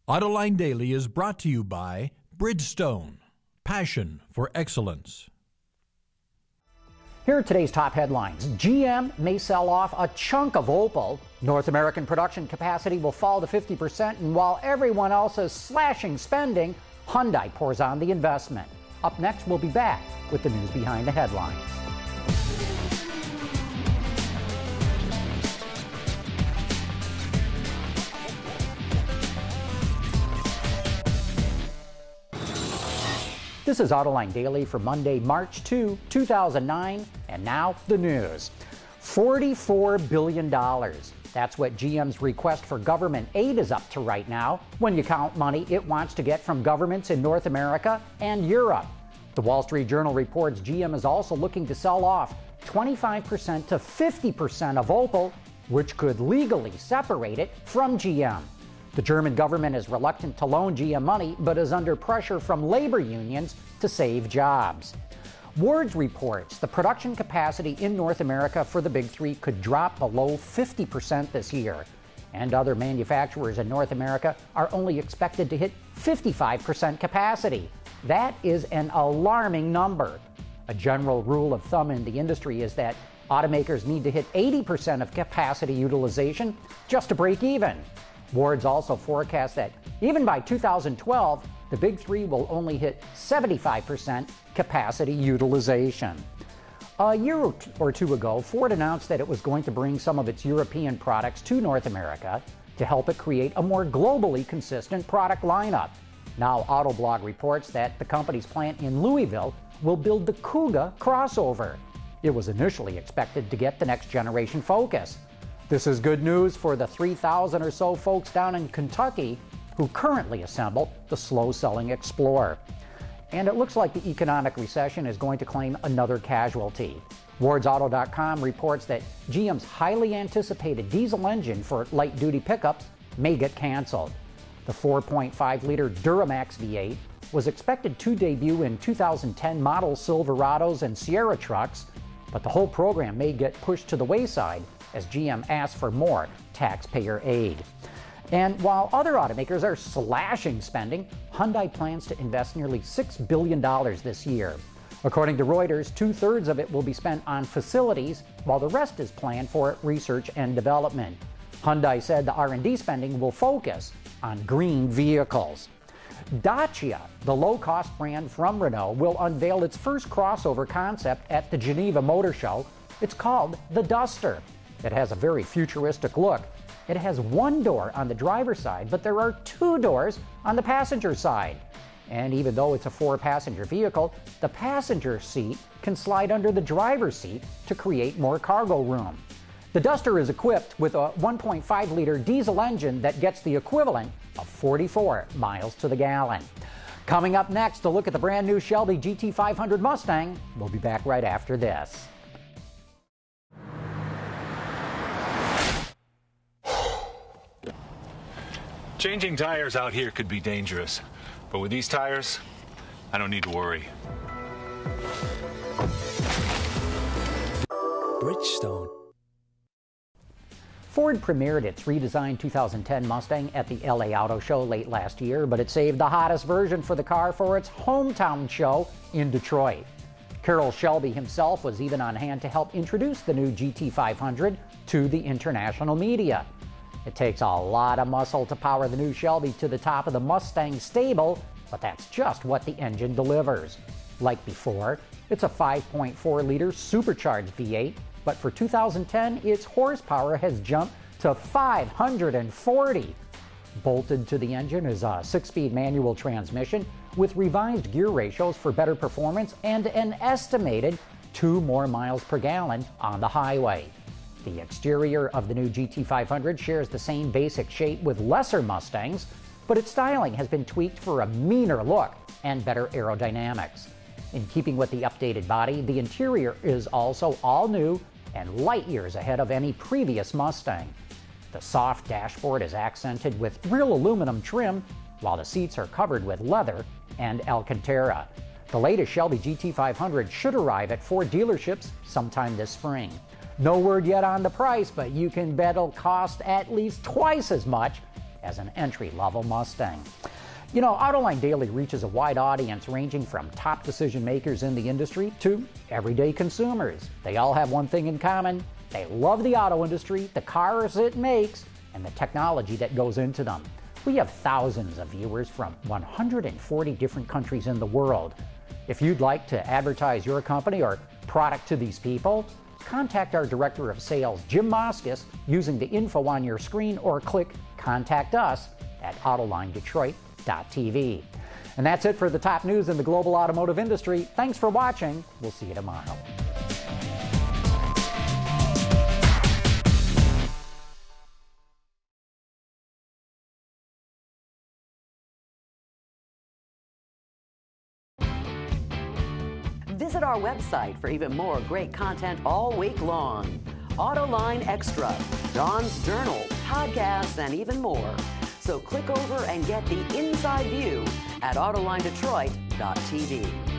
Autoline Daily is brought to you by Bridgestone, passion for excellence. Here are today's top headlines. GM may sell off a chunk of Opel. North American production capacity will fall to 50%, and while everyone else is slashing spending, Hyundai pours on the investment. Up next, we'll be back with the news behind the headlines. This is Autoline Daily for Monday, March 2, 2009, and now the news. $44 billion. That's what GM's request for government aid is up to right now, when you count money it wants to get from governments in North America and Europe. The Wall Street Journal reports GM is also looking to sell off 25% to 50% of Opel, which could legally separate it from GM. The German government is reluctant to loan GM money, but is under pressure from labor unions to save jobs. Wards reports the production capacity in North America for the Big Three could drop below 50% this year, and other manufacturers in North America are only expected to hit 55% capacity. That is an alarming number. A general rule of thumb in the industry is that automakers need to hit 80% of capacity utilization just to break even. Wards also forecast that even by 2012, the Big Three will only hit 75% capacity utilization. A year or two ago, Ford announced that it was going to bring some of its European products to North America to help it create a more globally consistent product lineup. Now, Autoblog reports that the company's plant in Louisville will build the Kuga crossover. It was initially expected to get the next generation Focus. This is good news for the 3,000 or so folks down in Kentucky who currently assemble the slow-selling Explorer. And it looks like the economic recession is going to claim another casualty. WardsAuto.com reports that GM's highly anticipated diesel engine for light-duty pickups may get canceled. The 4.5-liter Duramax V8 was expected to debut in 2010 model Silverados and Sierra trucks, but the whole program may get pushed to the wayside as GM asks for more taxpayer aid. And while other automakers are slashing spending, Hyundai plans to invest nearly $6 billion this year. According to Reuters, 2/3 of it will be spent on facilities, while the rest is planned for research and development. Hyundai said the R&D spending will focus on green vehicles. Dacia, the low-cost brand from Renault, will unveil its first crossover concept at the Geneva Motor Show. It's called the Duster. It has a very futuristic look. It has one door on the driver's side, but there are two doors on the passenger side. And even though it's a 4-passenger vehicle, the passenger seat can slide under the driver's seat to create more cargo room. The Duster is equipped with a 1.5-liter diesel engine that gets the equivalent of 44 miles to the gallon. Coming up next, a look at the brand new Shelby GT500 Mustang. We'll be back right after this. Changing tires out here could be dangerous, but with these tires, I don't need to worry. Bridgestone. Ford premiered its redesigned 2010 Mustang at the LA Auto Show late last year, but it saved the hottest version for the car for its hometown show in Detroit. Carroll Shelby himself was even on hand to help introduce the new GT500 to the international media. It takes a lot of muscle to power the new Shelby to the top of the Mustang stable, but that's just what the engine delivers. Like before, it's a 5.4-liter supercharged V8, but for 2010, its horsepower has jumped to 540. Bolted to the engine is a 6-speed manual transmission with revised gear ratios for better performance and an estimated 2 more miles per gallon on the highway. The exterior of the new GT500 shares the same basic shape with lesser Mustangs, but its styling has been tweaked for a meaner look and better aerodynamics. In keeping with the updated body, the interior is also all new and light years ahead of any previous Mustang. The soft dashboard is accented with real aluminum trim, while the seats are covered with leather and Alcantara. The latest Shelby GT500 should arrive at Ford dealerships sometime this spring. No word yet on the price, but you can bet it'll cost at least twice as much as an entry-level Mustang. You know, Autoline Daily reaches a wide audience ranging from top decision makers in the industry to everyday consumers. They all have one thing in common. They love the auto industry, the cars it makes, and the technology that goes into them. We have thousands of viewers from 140 different countries in the world. If you'd like to advertise your company or product to these people, contact our Director of Sales, Jim Moskis, using the info on your screen, or click Contact Us at AutolineDetroit.tv. And that's it for the top news in the global automotive industry. Thanks for watching. We'll see you tomorrow. Visit our website for even more great content all week long. Autoline Extra, Dawn's Journal, podcasts, and even more. So click over and get the inside view at AutolineDetroit.tv.